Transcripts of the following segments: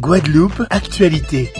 Guadeloupe, actualité.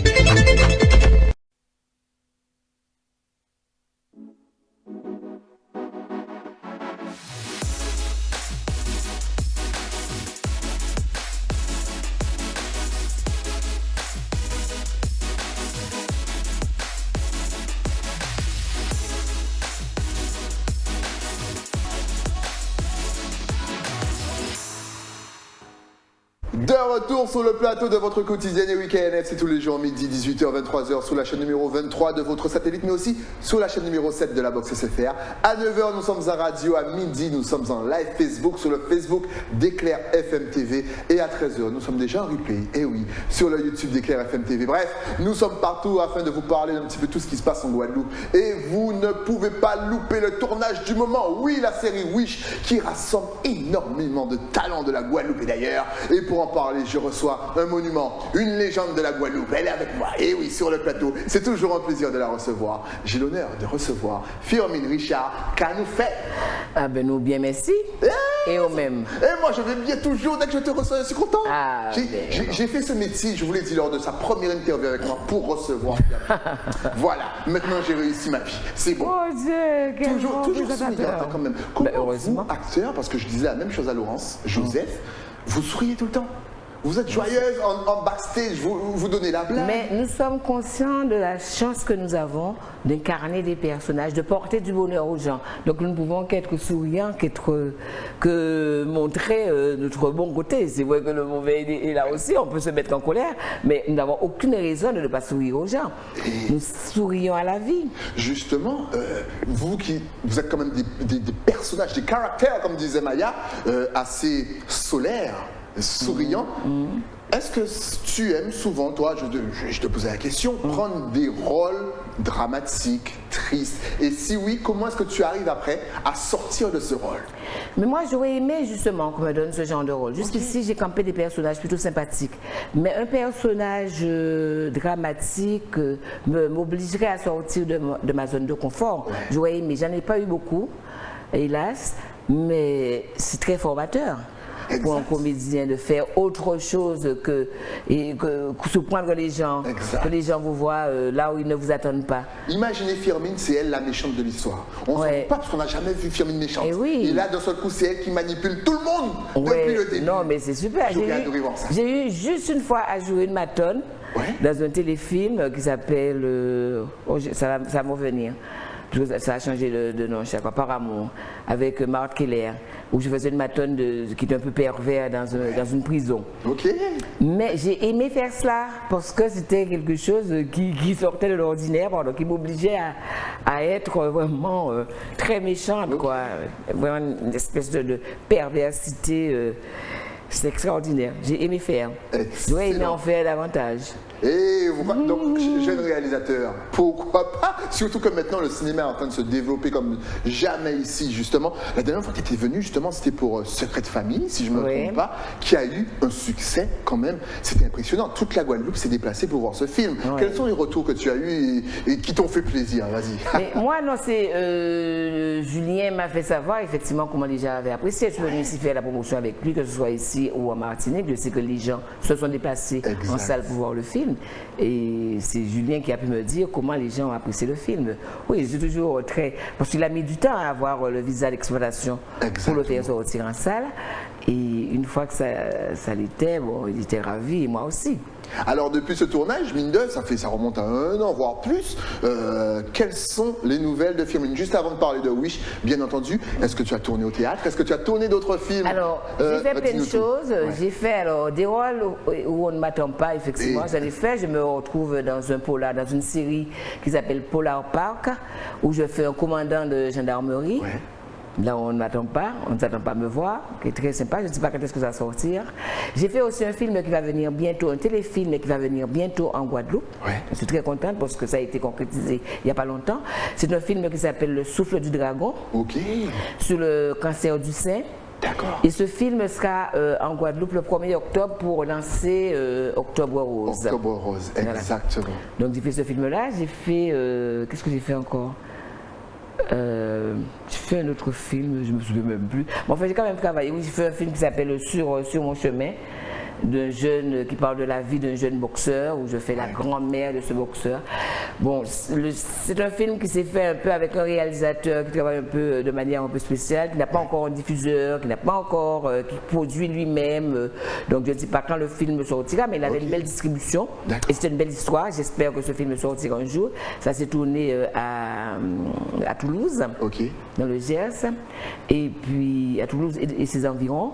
De retour sur le plateau de votre quotidienne et week-end, c'est tous les jours midi, 18h, 23h sur la chaîne numéro 23 de votre satellite, mais aussi sur la chaîne numéro 7 de la box SFR. À 9h, nous sommes en radio, à midi, nous sommes en live Facebook sur le Facebook d'Éclair FM TV et à 13h, nous sommes déjà en replay, et oui, sur le YouTube d'Éclair FM TV. Bref, nous sommes partout afin de vous parler d'un petit peu tout ce qui se passe en Guadeloupe et vous ne pouvez pas louper le tournage du moment. Oui, la série Wish qui rassemble énormément de talents de la Guadeloupe et d'ailleurs, et pour en parler, je reçois un monument, une légende de la Guadeloupe. Elle est avec moi, et oui, sur le plateau. C'est toujours un plaisir de la recevoir. J'ai l'honneur de recevoir Firmin Richard. Qu'a nous fait? Ah ben nous bien merci. Et au même. Et moi je vais bien toujours, dès que je te reçois, je suis content. Ah, j'ai fait ce métier, je vous l'ai dit lors de sa première interview avec moi, pour recevoir. Voilà, maintenant j'ai réussi ma vie. C'est bon. Oh Dieu, toujours souriante quand même. Comment heureusement. vous, acteur, parce que je disais la même chose à Laurence, Joseph, vous souriez tout le temps. Vous êtes joyeuse en backstage, vous donnez la blague. Mais nous sommes conscients de la chance que nous avons d'incarner des personnages, de porter du bonheur aux gens. Donc nous ne pouvons qu'être souriants, que montrer notre bon côté. C'est vrai que le mauvais est là aussi, on peut se mettre en colère, mais nous n'avons aucune raison de ne pas sourire aux gens. Nous sourions à la vie. Justement, vous êtes quand même des personnages, des caractères, comme disait Maya, assez solaires, souriants. Est-ce que tu aimes souvent, toi, je te posais la question, prendre des rôles dramatiques, tristes? Et si oui, comment est-ce que tu arrives après à sortir de ce rôle? Mais moi, j'aurais aimé justement qu'on me donne ce genre de rôle. Jusqu'ici, j'ai campé des personnages plutôt sympathiques. Mais un personnage dramatique m'obligerait à sortir de ma zone de confort. J'aurais aimé, j'en ai pas eu beaucoup, hélas, mais c'est très formateur. Exact. Pour un comédien de faire autre chose que surprendre les gens, exact. Que les gens vous voient là où ils ne vous attendent pas. Imaginez Firmin, c'est elle la méchante de l'histoire. On ne sait pas parce qu'on n'a jamais vu Firmin méchante. Et, oui. Et là, d'un seul coup, c'est elle qui manipule tout le monde depuis le début. Non, mais c'est super. J'ai eu juste une fois à jouer une matone dans un téléfilm qui s'appelle ça va me revenir. Ça a changé de nom chaque fois, Par amour, avec Marthe Keller, où je faisais une matone qui était un peu pervers dans une prison. Ok. Mais j'ai aimé faire cela parce que c'était quelque chose qui sortait de l'ordinaire, qui m'obligeait à être vraiment très méchante, quoi. Vraiment une espèce de perversité. C'est extraordinaire. J'ai aimé faire. J'aurais aimé en faire davantage. Et donc, jeune réalisateur, pourquoi pas? Surtout que maintenant le cinéma est en train de se développer comme jamais ici, justement. La dernière fois que tu étais venu, justement, c'était pour Secret de famille, si je ne me trompe pas, qui a eu un succès quand même. C'était impressionnant. Toute la Guadeloupe s'est déplacée pour voir ce film. Quels sont les retours que tu as eus et qui t'ont fait plaisir? Vas-y. Moi, non, c'est Julien m'a fait savoir effectivement comment les gens avaient apprécié. Je suis venu ici faire la promotion avec lui, que ce soit ici ou en Martinique. Je sais que les gens se sont déplacés en salle pour voir le film. Et c'est Julien qui a pu me dire comment les gens ont apprécié le film. Oui, j'ai toujours très... Parce qu'il a mis du temps à avoir le visa d'exploitation pour le faire sortir en salle. Et une fois que ça l'était, bon, il était ravi, et moi aussi. Alors depuis ce tournage, mine de, ça remonte à 1 an, voire plus. Quelles sont les nouvelles de Firmin? Juste avant de parler de Wish, bien entendu, est-ce que tu as tourné au théâtre? Est-ce que tu as tourné d'autres films? Alors, j'ai fait plein de choses. J'ai fait des rôles où on ne m'attend pas, effectivement. J'en ai fait. Je me retrouve dans un polar, dans une série qui s'appelle Polar Park, où je fais un commandant de gendarmerie. Là, on ne m'attend pas, on ne s'attend pas à me voir, qui est très sympa. Je ne sais pas quand est-ce que ça va sortir. J'ai fait aussi un film qui va venir bientôt, un téléfilm qui va venir bientôt en Guadeloupe. Je suis très contente parce que ça a été concrétisé il n'y a pas longtemps. C'est un film qui s'appelle Le souffle du dragon, sur le cancer du sein. Et ce film sera en Guadeloupe le 1er octobre pour lancer Octobre Rose. Octobre Rose, exactement. Voilà. Donc j'ai fait ce film-là, j'ai fait... qu'est-ce que j'ai fait encore? J'ai fait un autre film, je ne me souviens même plus. Bon, enfin, j'ai quand même travaillé. Oui, j'ai fait un film qui s'appelle Sur mon chemin, d'un jeune qui parle de la vie d'un jeune boxeur, où je fais la grand-mère de ce boxeur. Bon, c'est un film qui s'est fait un peu avec un réalisateur qui travaille un peu de manière un peu spéciale, qui n'a pas encore un diffuseur, qui n'a pas encore, qui produit lui-même. Donc je ne sais pas quand le film sortira, mais il avait une belle distribution. Et c'était une belle histoire. J'espère que ce film sortira un jour. Ça s'est tourné à Toulouse, dans le Gers, et puis à Toulouse et ses environs.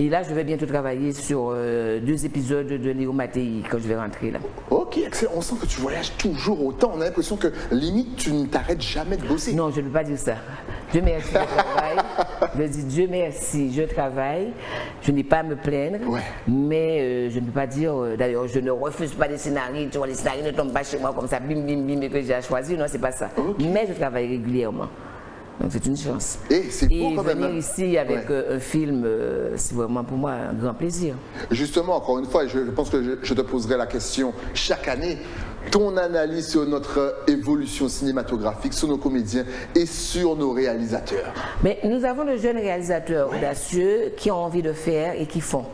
Et là, je vais bientôt travailler sur 2 épisodes de Léo Mattei quand je vais rentrer là. Ok, excellent. On sent que tu voyages toujours autant. On a l'impression que limite, tu ne t'arrêtes jamais de bosser. Non, je ne peux pas dire ça. Dieu merci, je travaille. Je dis Dieu merci, je travaille. Je n'ai pas à me plaindre. Mais je ne peux pas dire, d'ailleurs, je ne refuse pas des scénarios. Tu vois, les scénarios ne tombent pas chez moi comme ça, bim, bim, bim, et que j'ai choisi. Non, c'est pas ça. Mais je travaille régulièrement. Donc c'est une chance. Et c'est beau quand même. Venir ici avec un film, c'est vraiment pour moi un grand plaisir. Justement, encore une fois, je pense que je te poserai la question chaque année. Ton analyse sur notre évolution cinématographique, sur nos comédiens et sur nos réalisateurs. Mais nous avons de jeunes réalisateurs audacieux qui ont envie de faire et qui font.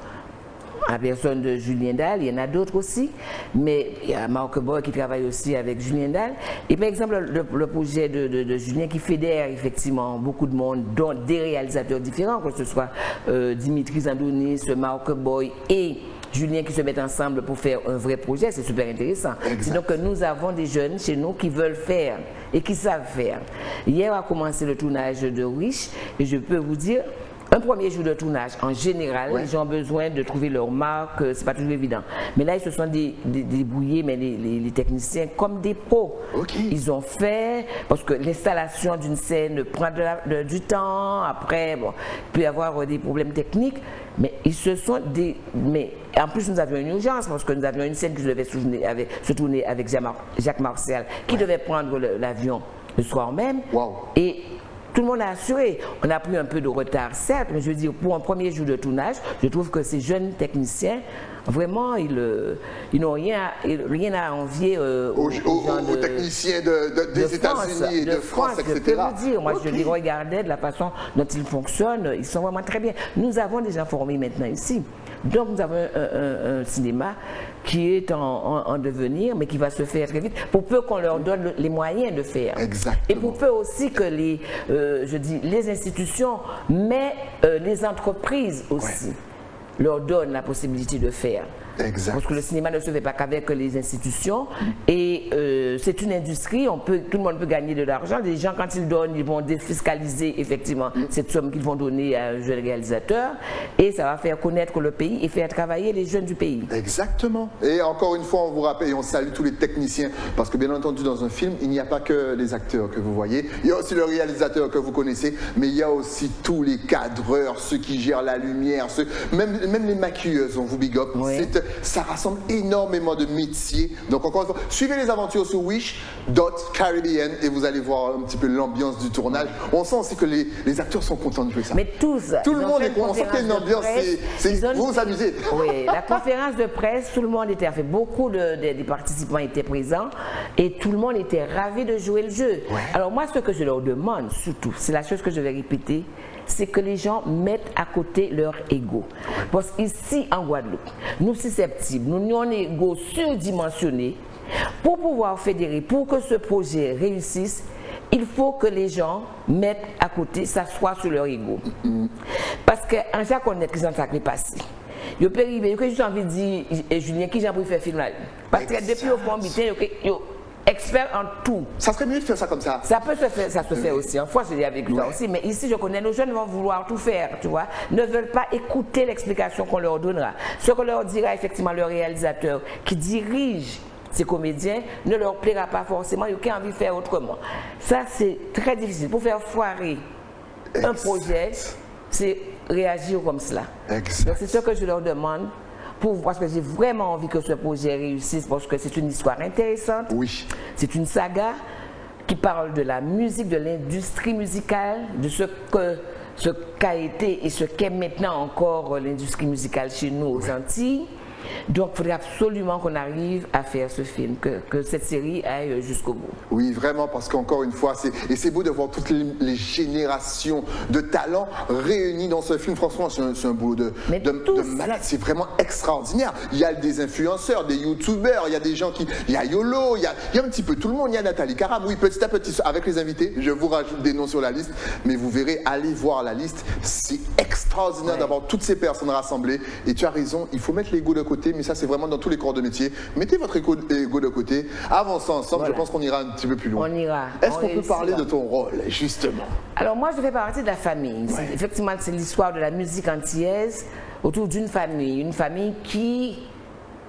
À personne de Julien Dalle, il y en a d'autres aussi, mais il y a Marc Boy qui travaille aussi avec Julien Dalle. Et par exemple, le projet de Julien qui fédère effectivement beaucoup de monde, dont des réalisateurs différents, que ce soit Dimitri Zandonis, Marc Boy et Julien qui se mettent ensemble pour faire un vrai projet, c'est super intéressant. C'est donc que nous avons des jeunes chez nous qui veulent faire et qui savent faire. Hier a commencé le tournage de Wish et je peux vous dire, un premier jour de tournage, en général, les gens ont besoin de trouver leur marque, c'est pas toujours évident. Mais là, ils se sont débrouillés, mais les techniciens, comme des pros. Ils ont fait, parce que l'installation d'une scène prend du temps, après, bon, il peut y avoir des problèmes techniques, mais ils se sont mais en plus, nous avions une urgence, parce que nous avions une scène qui devait se tourner avec Jacques Martial, qui devait prendre l'avion le soir même. Et tout le monde a assuré. On a pris un peu de retard, certes, mais je veux dire, pour un premier jour de tournage, je trouve que ces jeunes techniciens, vraiment, ils n'ont rien à envier aux techniciens des États-Unis, de France, etc. Je peux vous dire, moi je les regardais de la façon dont ils fonctionnent, ils sont vraiment très bien. Nous avons des gens formés maintenant ici. Donc nous avons un cinéma qui est en devenir, mais qui va se faire très vite, pour peu qu'on leur donne les moyens de faire. Et pour peu aussi que les institutions, mais les entreprises aussi, leur donnent la possibilité de faire. Parce que le cinéma ne se fait pas qu'avec les institutions et c'est une industrie, tout le monde peut gagner de l'argent. Les gens, quand ils donnent, ils vont défiscaliser effectivement cette somme qu'ils vont donner à un jeune réalisateur et ça va faire connaître le pays et faire travailler les jeunes du pays. Exactement. Et encore une fois, on vous rappelle et on salue tous les techniciens parce que bien entendu, dans un film, il n'y a pas que les acteurs que vous voyez, il y a aussi le réalisateur que vous connaissez, mais il y a aussi tous les cadreurs, ceux qui gèrent la lumière, même les maquilleuses, on vous big up. Ça rassemble énormément de métiers. Donc encore une fois, suivez les aventures sur Wish.Caribbean et vous allez voir un petit peu l'ambiance du tournage. On sent aussi que les acteurs sont contents de jouer ça. Mais tous. Tout le monde est content. On sent qu'il y a une ambiance. Vous vous amusez. Oui, la conférence de presse, tout le monde était fait. Beaucoup des participants étaient présents et tout le monde était ravi de jouer le jeu. Alors moi, ce que je leur demande surtout, c'est la chose que je vais répéter, c'est que les gens mettent à côté leur ego. Parce qu'ici, en Guadeloupe, nous susceptibles, nous avons un ego surdimensionné. Pour pouvoir fédérer, pour que ce projet réussisse, il faut que les gens mettent à côté, s'assoient sur leur ego. Parce qu'en chaque honnête, qui s'en sacré passé. Je peux arriver, j'ai envie de dire, Julien, qui j'ai envie de faire film là. Parce que depuis au fond, expert en tout. Ça serait mieux de faire ça comme ça. Ça peut se faire, ça se fait aussi. En fois, j'ai vécu ça aussi. Mais ici, je connais nos jeunes vont vouloir tout faire, tu vois. Ne veulent pas écouter l'explication qu'on leur donnera. Ce que leur dira effectivement le réalisateur qui dirige ces comédiens ne leur plaira pas forcément. Ils ont envie de faire autrement. Ça, c'est très difficile. Pour faire foirer un projet, c'est réagir comme cela. Donc, c'est ce que je leur demande. Parce que j'ai vraiment envie que ce projet réussisse, parce que c'est une histoire intéressante. C'est une saga qui parle de la musique, de l'industrie musicale, de ce qu'a été et ce qu'est maintenant encore l'industrie musicale chez nous aux Antilles. Donc il faudrait absolument qu'on arrive à faire ce film, que cette série aille jusqu'au bout. Oui, vraiment, parce qu'encore une fois, c'est beau de voir toutes les générations de talents réunis dans ce film. Franchement, c'est un boulot de malade. C'est vraiment extraordinaire. Il y a des influenceurs, des youtubeurs, il y a des gens il y a YOLO, il y a un petit peu tout le monde. Il y a Nathalie Karam. Oui, petit à petit, avec les invités, je vous rajoute des noms sur la liste, mais vous verrez, allez voir la liste. C'est extraordinaire d'avoir toutes ces personnes rassemblées. Et tu as raison, il faut mettre l'ego de côté, mais ça, c'est vraiment dans tous les corps de métier. Mettez votre ego de côté, avançons ensemble, je pense qu'on ira un petit peu plus loin. On ira. Est-ce qu'on peut parler de ton rôle, justement? Alors moi, je fais partie de la famille. Ouais. Effectivement, c'est l'histoire de la musique antillaise autour d'une famille. Une famille qui,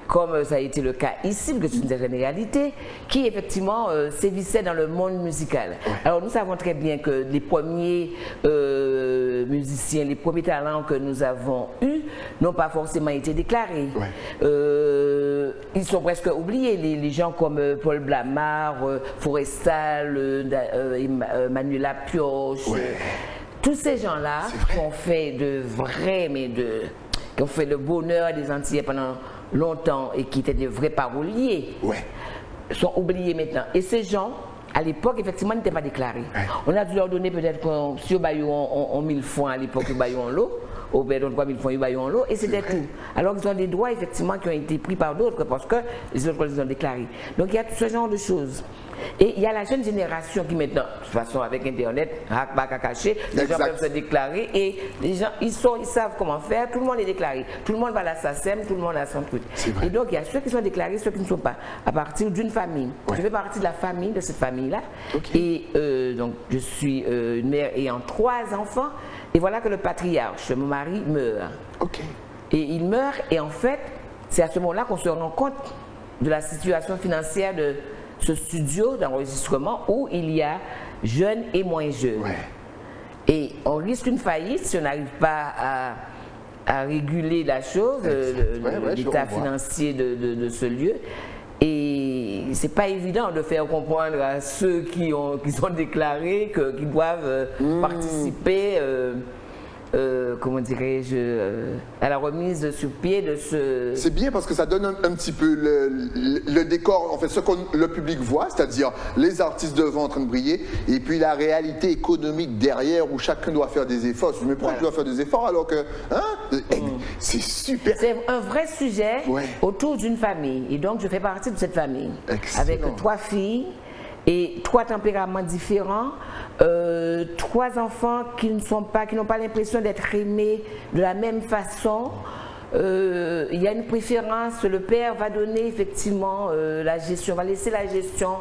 comme ça a été le cas ici, que c'est une certaine réalité, qui effectivement sévissait dans le monde musical. Ouais. Alors nous savons très bien que les premiers musiciens, les premiers talents que nous avons eus n'ont pas forcément été déclarés. Ouais. Ils sont presque oubliés, les gens comme Paul Blamard, Forestal, Manuela Pioche, ouais. Tous ces gens-là qui ont fait qui ont fait le bonheur des Antillais pendant longtemps et qui étaient des vrais paroliers, ouais. Sont oubliés maintenant. Et ces gens, à l'époque, effectivement, n'étaient pas déclarés. Ouais. On a dû leur donner peut-être si au Bayou on 1000 francs à l'époque, au Bayou en l'eau, au Bédon 3000 francs, au Bayou en l'eau, et c'était tout. Alors ils ont des droits, effectivement, qui ont été pris par d'autres parce que les autres les ont déclarés. Donc il y a tout ce genre de choses. Et il y a la jeune génération qui maintenant, de toute façon avec Internet, hack à cacher, les gens peuvent se déclarer et les gens, ils savent comment faire, tout le monde est déclaré, tout le monde va à la SACEM, tout le monde a son truc. Et donc il y a ceux qui sont déclarés, ceux qui ne sont pas, à partir d'une famille. Ouais. Je fais partie de la famille, de cette famille-là. Okay. Et donc je suis une mère ayant 3 enfants et voilà que le patriarche, mon mari, meurt. Okay. Et il meurt et en fait, c'est à ce moment-là qu'on se rend compte de la situation financière de ce studio d'enregistrement où il y a jeunes et moins jeunes. Ouais. Et on risque une faillite si on n'arrive pas à réguler la chose, l'état financier de ce lieu. Et c'est pas évident de faire comprendre à ceux qui sont déclarés qu'ils doivent participer comment dirais-je, à la remise sur pied de ce... C'est bien parce que ça donne un petit peu le décor, en fait, ce que le public voit, c'est-à-dire les artistes devant en train de briller, et puis la réalité économique derrière où chacun doit faire des efforts. Je me dis, mais pourquoi tu dois faire des efforts alors que... Hein? C'est super. C'est un vrai sujet autour d'une famille, et donc je fais partie de cette famille. Excellent. Avec 3 filles et 3 tempéraments différents. 3 enfants qui n'ont pas l'impression d'être aimés de la même façon. Il y a une préférence, le père va donner effectivement la gestion, va laisser la gestion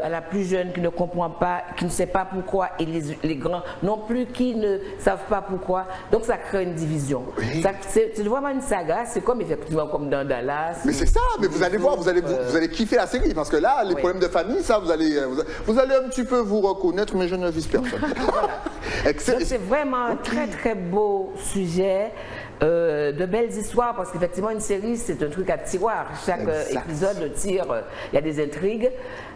à la plus jeune qui ne comprend pas, qui ne sait pas pourquoi, et les grands non plus qui ne savent pas pourquoi. Donc ça crée une division. Oui. C'est vraiment une saga, c'est comme effectivement comme dans Dallas. Mais c'est ça, mais vous allez voir, vous allez kiffer la série, parce que là, les problèmes de famille, ça, vous allez un petit peu vous reconnaître, mais je ne vise personne. Donc c'est vraiment un très très beau sujet. De belles histoires, parce qu'effectivement une série c'est un truc à tiroir, chaque épisode tire, il y a des intrigues,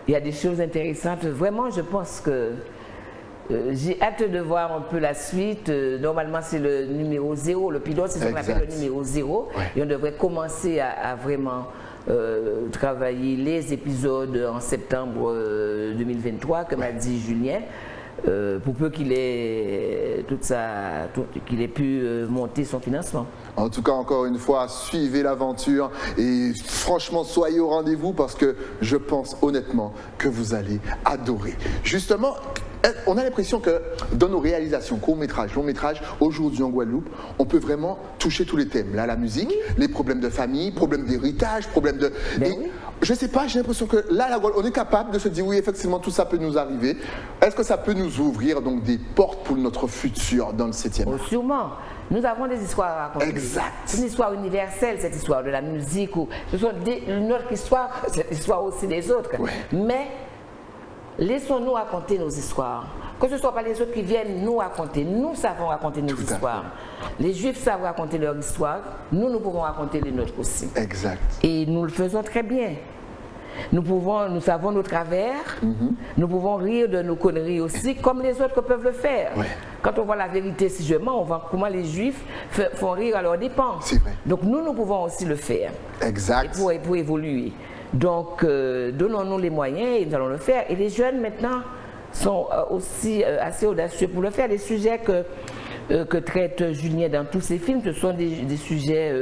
il y a des choses intéressantes, vraiment je pense que j'ai hâte de voir un peu la suite. Normalement c'est le numéro 0, le pilote c'est ce qu'on appelle le numéro 0, et on devrait commencer à vraiment travailler les épisodes en septembre 2023 comme a dit Julien. Pour peu qu'il ait qu'il ait pu monter son financement. En tout cas, encore une fois, suivez l'aventure et franchement, soyez au rendez-vous parce que je pense honnêtement que vous allez adorer. Justement, on a l'impression que dans nos réalisations, courts-métrages, longs-métrages, aujourd'hui en Guadeloupe, on peut vraiment toucher tous les thèmes. Là, la musique, les problèmes de famille, problèmes d'héritage, problèmes de... Je ne sais pas, j'ai l'impression que là, la Guadeloupe, on est capable de se dire oui, effectivement, tout ça peut nous arriver. Est-ce que ça peut nous ouvrir donc des portes pour notre futur dans le 7e art? Sûrement. Nous avons des histoires à raconter. Exact. C'est une histoire universelle, cette histoire de la musique. Ce sont notre histoire, c'est l'histoire aussi des autres. Ouais. Mais laissons-nous raconter nos histoires. Que ce ne soit pas les autres qui viennent nous raconter. Nous savons raconter nos histoires. Les Juifs savent raconter leur histoire. Nous pouvons raconter les nôtres aussi. Exact. Et nous le faisons très bien. Nous savons nos travers. Nous pouvons rire de nos conneries aussi, comme les autres peuvent le faire. Ouais. quand on voit la vérité, si je mens, on voit comment les Juifs font rire à leurs dépens. C'est vrai. Donc nous pouvons aussi le faire. Exact. Et pour évoluer. Donc, donnons-nous les moyens et nous allons le faire. Et les jeunes, maintenant, sont aussi assez audacieux pour le faire. Les sujets que traite Julien dans tous ses films, ce sont des sujets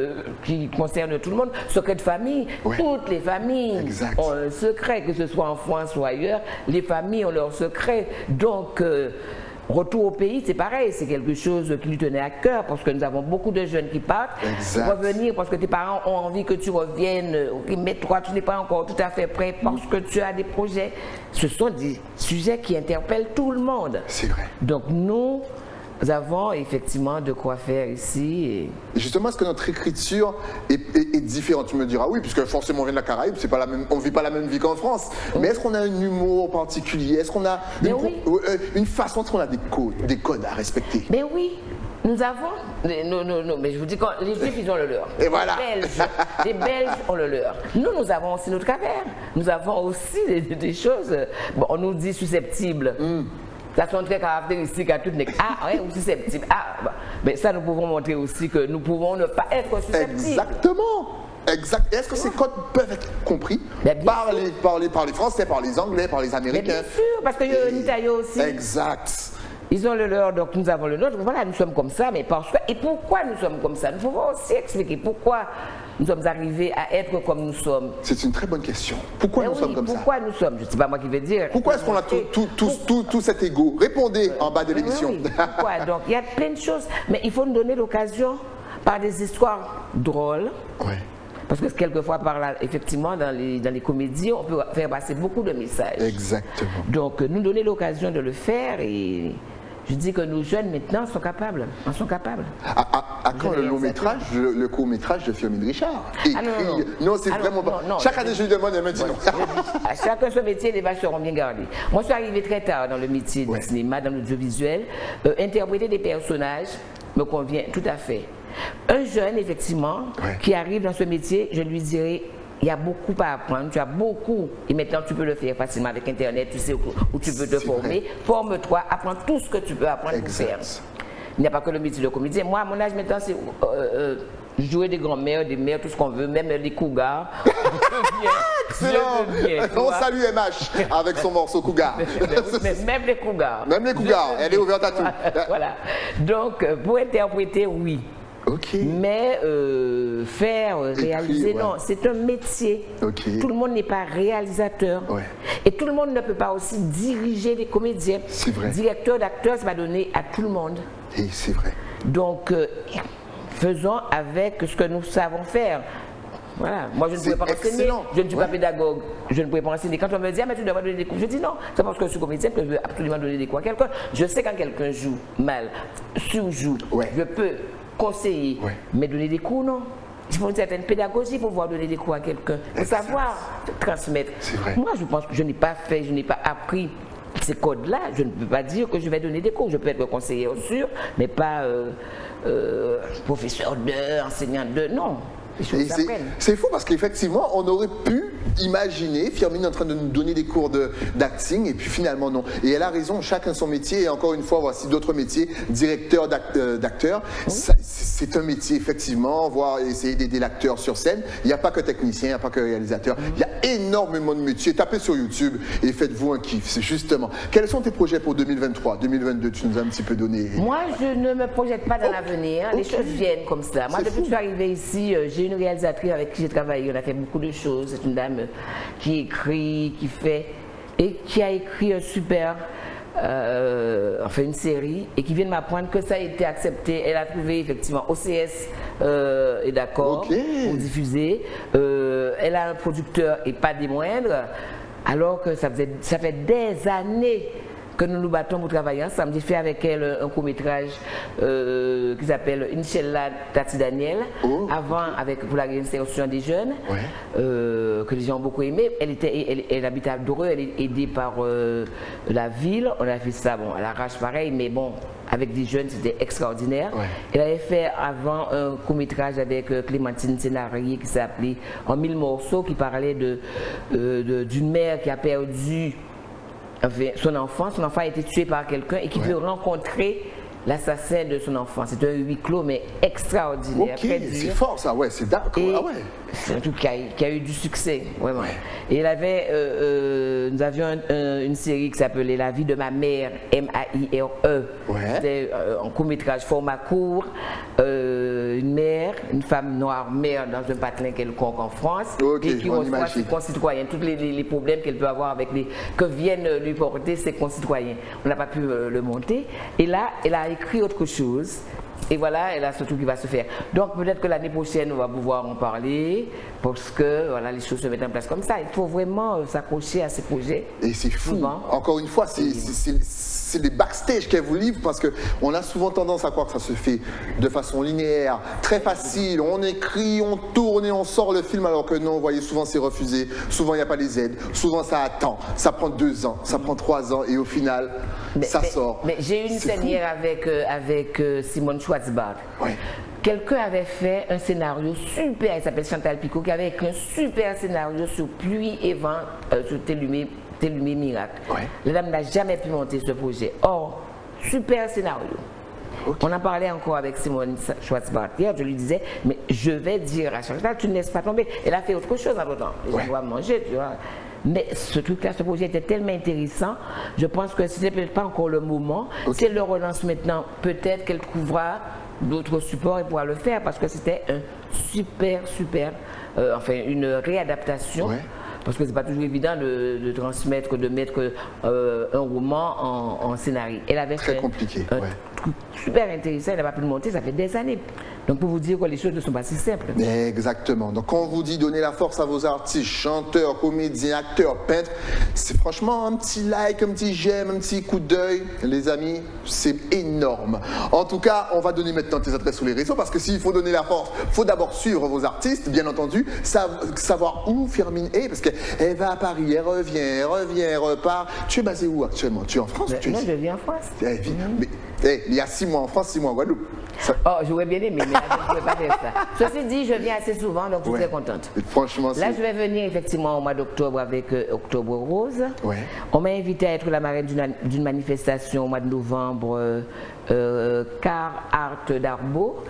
qui concernent tout le monde. Secret de famille, toutes les familles ont un secret, que ce soit en France ou ailleurs, les familles ont leur secret. Donc, retour au pays, c'est pareil, c'est quelque chose qui lui tenait à cœur parce que nous avons beaucoup de jeunes qui partent. Revenir parce que tes parents ont envie que tu reviennes, mais toi tu n'es pas encore tout à fait prêt parce que tu as des projets. Ce sont des sujets qui interpellent tout le monde. C'est vrai. Donc nous avons effectivement de quoi faire ici. Et justement, est-ce que notre écriture est différente? Tu me diras oui, puisque forcément on vient de la Caraïbe, c'est pas la même, on ne vit pas la même vie qu'en France. Mais est-ce qu'on a un humour particulier? Est-ce qu'on a une façon, est-ce qu'on a des codes à respecter? Mais oui, nous avons. Non, mais je vous dis que les Juifs, ils ont le leur. Et voilà. Les Belges ont le leur. Nous avons aussi notre caverne. Nous avons aussi des choses. Bon, on nous dit susceptibles. Ça sont très caractéristiques à toutes les... Ah, ouais, ou susceptibles. Ah, bah, mais ça, nous pouvons montrer aussi que nous pouvons ne pas être susceptibles. Exactement. Exact. Est-ce que ces codes peuvent être compris par les Français, par les Anglais, par les Américains? Mais bien sûr, parce qu'il y a un Italie aussi. Exact. Ils ont le leur, donc nous avons le nôtre. Voilà, nous sommes comme ça, mais parce que... Et pourquoi nous sommes comme ça? Nous pouvons aussi expliquer pourquoi nous sommes arrivés à être comme nous sommes. C'est une très bonne question. Pourquoi nous sommes comme ça? Pourquoi nous sommes? Je ne sais pas moi qui vais dire. Pourquoi est-ce qu'on a tout cet ego? Répondez en bas de l'émission. Oui. Pourquoi? Donc il y a plein de choses, mais il faut nous donner l'occasion par des histoires drôles. Oui. Parce que quelquefois, par là, effectivement, dans les comédies, on peut faire passer beaucoup de messages. Exactement. Donc nous donner l'occasion de le faire et... Je dis que nos jeunes maintenant sont capables, en sont capables. À quand le long métrage, le court métrage de Firmin Richard? Non, c'est vraiment pas. Chaque année je lui demande, elle me dit non. À chacun son métier, les vaches seront bien gardées. Moi je suis arrivée très tard dans le métier du cinéma, dans l'audiovisuel. Interpréter des personnages me convient tout à fait. Un jeune, effectivement, qui arrive dans ce métier, je lui dirais, il y a beaucoup à apprendre, tu as beaucoup, et maintenant tu peux le faire facilement avec Internet, tu sais où tu peux te former. Forme-toi, apprends tout ce que tu peux apprendre pour faire. Il n'y a pas que le métier de comédien. Moi, à mon âge maintenant, c'est jouer des grands-mères, des mères, tout ce qu'on veut, même les cougars. Excellent. On salue MH avec son morceau Cougar. Même les cougars. Même les cougars, elle est ouverte à tout. Voilà. Donc, pour interpréter, oui. Mais réaliser, non, c'est un métier. Tout le monde n'est pas réalisateur. Et tout le monde ne peut pas aussi diriger les comédiens. C'est vrai. Directeur d'acteurs, ça va donner à tout le monde. Et c'est vrai. Donc, faisons avec ce que nous savons faire. Voilà. Moi, je ne pouvais pas enseigner. Je ne suis pas pédagogue. Je ne pouvais pas enseigner. Quand on me dit, ah, mais tu devrais donner des cours, je dis non. C'est parce que je suis comédien que je veux absolument donner des cours à quelqu'un. Je sais quand quelqu'un joue mal, surjoue, je peux conseiller, mais donner des cours, non. Il faut une certaine pédagogie pour pouvoir donner des cours à quelqu'un, pour savoir transmettre. Moi, je pense que je n'ai pas fait, je n'ai pas appris ces codes-là. Je ne peux pas dire que je vais donner des cours. Je peux être conseiller sûr, mais pas professeur enseignant non. C'est fou parce qu'effectivement, on aurait pu imaginer Firmin en train de nous donner des cours d'acting et puis finalement non. Et elle a raison, chacun son métier et encore une fois, voici d'autres métiers, directeur d'acteur. C'est un métier effectivement, voir essayer d'aider l'acteur sur scène. Il n'y a pas que technicien, il n'y a pas que réalisateur. Il y a énormément de métiers. Tapez sur YouTube et faites-vous un kiff. C'est justement. Quels sont tes projets pour 2023, 2022? Tu nous as un petit peu donné. Moi, je ne me projette pas dans l'avenir. Les choses viennent comme ça. Moi, depuis que je suis arrivée ici, j'ai une réalisatrice avec qui j'ai travaillé. On a fait beaucoup de choses. C'est une dame qui écrit, qui fait et qui a écrit un super, enfin une série et qui vient de m'apprendre que ça a été accepté. Elle a trouvé effectivement OCS est d'accord pour diffuser. Elle a un producteur et pas des moindres, alors que ça fait des années que nous nous battons pour travailler ensemble. J'ai fait avec elle un court-métrage qui s'appelle Inch'Allah Tati Daniel, avant pour la réinsertion des jeunes, que les gens ont beaucoup aimé. Elle habite à Doreux, elle est aidée par la ville. On a fait ça, bon, à l'arrache pareil, mais bon, avec des jeunes, c'était extraordinaire. Elle avait fait avant un court-métrage avec Clémentine Sénarié qui s'appelait En 1000 morceaux, qui parlait d'une mère qui a perdu son enfant a été tué par quelqu'un et qui veut rencontrer l'assassin de son enfant. C'est un huis clos, mais extraordinaire. Ok, c'est fort ça, ouais, c'est d'accord. Ah ouais. C'est un truc qui a eu du succès, vraiment. Ouais. Et il avait, nous avions une série qui s'appelait La vie de ma mère, M-A-I-R-E. Ouais. C'était un court-métrage format court, une mère, une femme noire mère dans un patelin quelconque en France, et qui reçoit ses concitoyens, tous les problèmes qu'elle peut avoir avec que viennent lui porter ses concitoyens. On n'a pas pu le monter. Et là, elle a écrit autre chose. Et voilà, elle a ce truc qui va se faire. Donc peut-être que l'année prochaine, on va pouvoir en parler, parce que voilà, les choses se mettent en place comme ça. Il faut vraiment s'accrocher à ces projets. Et c'est fou. Souvent. Encore une fois, c'est les backstage qu'elle vous livre, parce qu'on a souvent tendance à croire que ça se fait de façon linéaire, très facile. On écrit, on tourne et on sort le film, alors que non, vous voyez, souvent c'est refusé, souvent il n'y a pas les aides, souvent ça attend, ça prend 2 ans, ça prend 3 ans, et au final, ça sort. Mais j'ai eu une scène hier avec Simone Schwarzbart. Ouais. Quelqu'un avait fait un scénario super, il s'appelle Chantal Picot, qui avait écrit un super scénario sur Pluie et Vent, sur Télumé Miracle. Ouais. La dame n'a jamais pu monter ce projet. Or, super scénario. Okay. On en parlait encore avec Simone Schwarzbart hier, je lui disais, mais je vais dire à Chantal, tu ne laisses pas tomber. Elle a fait autre chose en temps. Les gens doivent manger, tu vois. Mais ce truc-là, ce projet était tellement intéressant, je pense que ce n'est peut-être pas encore le moment. Si elle le relance maintenant, peut-être qu'elle trouvera d'autres supports et pourra le faire, parce que c'était un super, une réadaptation. Ouais. Parce que c'est pas toujours évident de transmettre, de mettre un roman en scénario. Elle avait très compliqué. Un truc super intéressant, elle n'a pas pu le monter, ça fait des années. Donc pour vous dire que les choses ne sont pas si simples. Exactement. Donc quand on vous dit donner la force à vos artistes, chanteurs, comédiens, acteurs, peintres, c'est franchement un petit like, un petit j'aime, un petit coup d'œil, les amis, c'est énorme. En tout cas, on va donner maintenant tes adresses sur les réseaux, parce que s'il faut donner la force, il faut d'abord suivre vos artistes, bien entendu, savoir où Firmin est, parce qu'elle va à Paris, elle revient, elle repart. Tu es basé où actuellement? Tu es en France? Non, je vis en France. Mais il y a 6 mois en France, 6 mois en Guadeloupe. Oh, j'aurais bien aimé, mais je ne pouvais pas faire ça. Ceci dit, je viens assez souvent, donc je suis très contente. Franchement, là, je vais venir effectivement au mois d'octobre avec Octobre Rose. Ouais. On m'a invité à être la marraine d'une manifestation au mois de novembre, Car Art d'Arbo,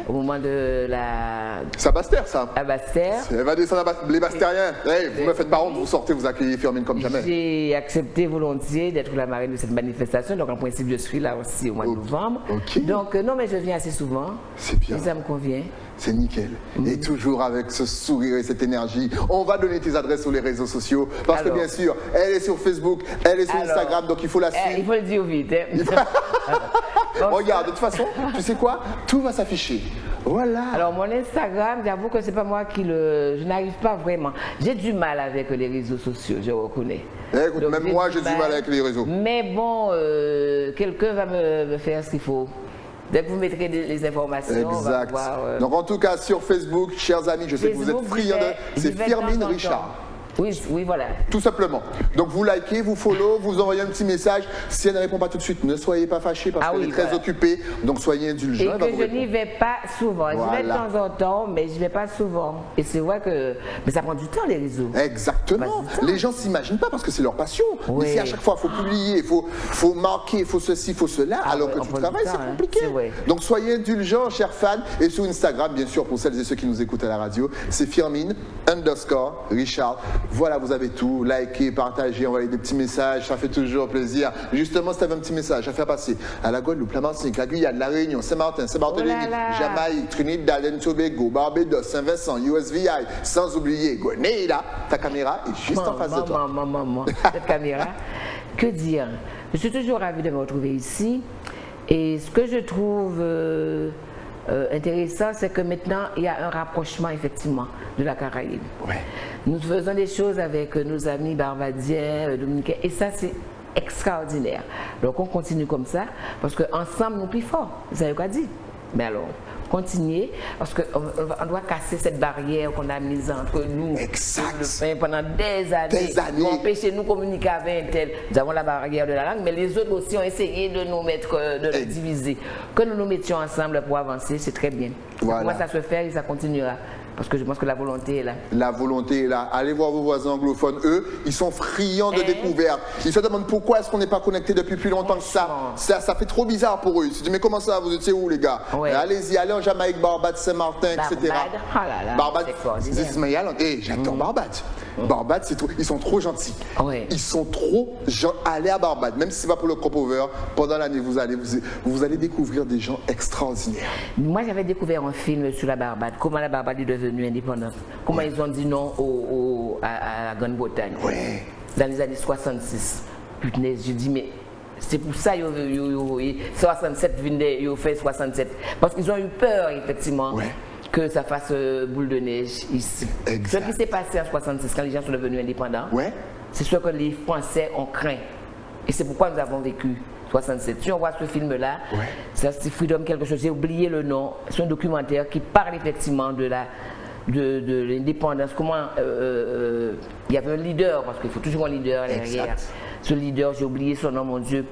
au moment de la... C'est à Basse-Terre, ça. À Basse-Terre. Elle va descendre les Basse-Terriens. Hey, vous me faites pas honte, vous sortez, vous accueillez Firmin comme jamais. J'ai accepté volontiers d'être la marraine de cette manifestation, donc en principe, je suis là aussi au mois de novembre. Donc, non, mais je viens assez souvent. C'est bien. Et ça me convient. C'est nickel. Et toujours avec ce sourire et cette énergie. On va donner tes adresses sur les réseaux sociaux. Parce que bien sûr, elle est sur Facebook, elle est sur Instagram, donc il faut la suivre. Il faut le dire vite. Regarde, de toute façon, tu sais quoi? Tout va s'afficher. Voilà. Alors mon Instagram, j'avoue que c'est pas moi qui je n'arrive pas vraiment. J'ai du mal avec les réseaux sociaux, je reconnais. Écoute, donc, même moi j'ai du mal avec les réseaux. Mais bon, quelqu'un va me faire ce qu'il faut. Dès que vous mettrez les informations, exact. on va pouvoir, Donc en tout cas sur Facebook, chers amis, je sais que vous êtes friands de... C'est Firmin Richard. Oui, voilà. Tout simplement. Donc vous likez, vous follow, vous envoyez un petit message. Si elle ne répond pas tout de suite, ne soyez pas fâchés parce qu'elle est très occupée. Donc soyez indulgents. Et que je n'y vais pas souvent. J'y vais de temps en temps, mais je n'y vais pas souvent. Et c'est vrai que... Mais ça prend du temps, les réseaux. Exactement. Les gens ne s'imaginent pas parce que c'est leur passion. Mais si à chaque fois, il faut publier, il faut marquer, il faut ceci, il faut cela, alors que tu travailles, c'est compliqué. Donc soyez indulgents, chers fans. Et sur Instagram, bien sûr, pour celles et ceux qui nous écoutent à la radio, c'est Firmin_Richard. Voilà, vous avez tout. Likez, partagez, envoyez des petits messages, ça fait toujours plaisir. Justement, si tu avais un petit message à faire passer à la Guadeloupe, la Martinique, la Guyane, la Réunion, Saint-Martin, Saint-Barthélemy, Jamaïque, Trinidad and Tobago, Barbados, Saint-Vincent, USVI, sans oublier Grenada, ta caméra est juste en face de toi. Cette caméra, que dire? Je suis toujours ravie de me retrouver ici. Et ce que je trouve intéressant, c'est que maintenant, il y a un rapprochement, effectivement, de la Caraïbe. Ouais. Nous faisons des choses avec nos amis barbadiens, dominicains, et ça, c'est extraordinaire. Donc, on continue comme ça, parce qu'ensemble, nous plus forts. Vous savez quoi dire? Mais alors, continuer, parce qu'on doit casser cette barrière qu'on a mise entre nous. Exact. Pendant des années. Pour empêcher de nous communiquer avec un tel. Nous avons la barrière de la langue, mais les autres aussi ont essayé de nous mettre, de nous diviser. Que nous nous mettions ensemble pour avancer, c'est très bien. Voilà. Ça commence à se faire et ça continuera. Parce que je pense que la volonté est là. La volonté est là. Allez voir vos voisins anglophones, eux, ils sont friands de découvertes. Ils se demandent pourquoi est-ce qu'on n'est pas connecté depuis plus longtemps que ça. Ça fait trop bizarre pour eux. Ils se disent, mais comment ça, vous étiez où les gars? Allez-y, allez en Jamaïque, Barbade, Saint-Martin, etc. Barbade, c'est my island. J'adore Barbade. Barbade, c'est trop. Ils sont trop gentils. Ils sont trop gentils. Allez à Barbade, même si c'est pas pour le crop-over, pendant l'année, vous allez découvrir des gens extraordinaires. Moi, j'avais découvert un film sur la Barbade. Comment la Barbade est devenue indépendante. Comment ils ont dit non à la Grande-Bretagne. Dans les années 66. Putain, j'ai dit, mais c'est pour ça que 67 ils fait 67. Parce qu'ils ont eu peur, effectivement. Que ça fasse boule de neige ici. Ce qui s'est passé en 66 quand les gens sont devenus indépendants, c'est ce que les Français ont craint. Et c'est pourquoi nous avons vécu 67. Si on voit ce film-là, c'est Freedom quelque chose, j'ai oublié le nom, c'est un documentaire qui parle effectivement de l'indépendance, comment il y avait un leader, parce qu'il faut toujours un leader derrière. Ce leader, j'ai oublié son nom, mon Dieu,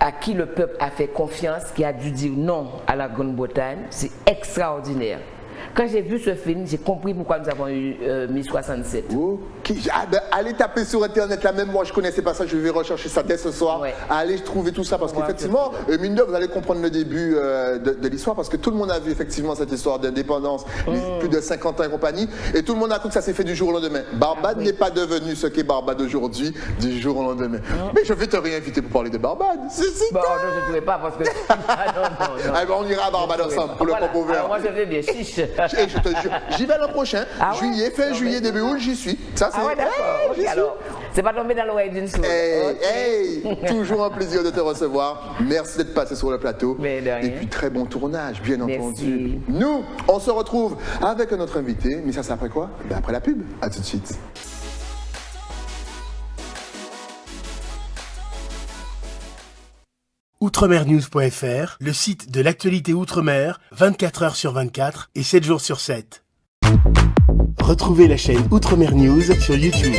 à qui le peuple a fait confiance, qui a dû dire non à la Grande-Bretagne. C'est extraordinaire. Quand j'ai vu ce film, j'ai compris pourquoi nous avons eu 1067. Allez taper sur Internet, là même moi je connaissais pas ça, je vais rechercher ça dès ce soir. Allez trouver tout ça parce qu'effectivement, mine de, vous allez comprendre le début de l'histoire parce que tout le monde a vu effectivement cette histoire d'indépendance, plus de 50 ans et compagnie, et tout le monde a cru que ça s'est fait du jour au lendemain. Barbade n'est pas devenu ce qu'est Barbade aujourd'hui du jour au lendemain. Mais je vais te réinviter pour parler de Barbade. Bon, non, je ne pouvais pas parce que... non. On ira à Barbade ensemble pour le propos vert. Moi je vais bien, chiche. Et je te jure, j'y vais l'an prochain, juillet, fin juillet, début août, j'y suis. Ça, c'est... d'accord. Alors, c'est pas tombé dans l'oreille d'une sourde. Toujours un plaisir de te recevoir. Merci d'être passé sur le plateau. Et puis très bon tournage, bien entendu. Nous, on se retrouve avec un autre invité. Mais ça, c'est après quoi? Après la pub. À tout de suite. Outremernews.fr, le site de l'actualité Outre-mer, 24 heures sur 24 et 7 jours sur 7. Retrouvez la chaîne Outremer News sur YouTube.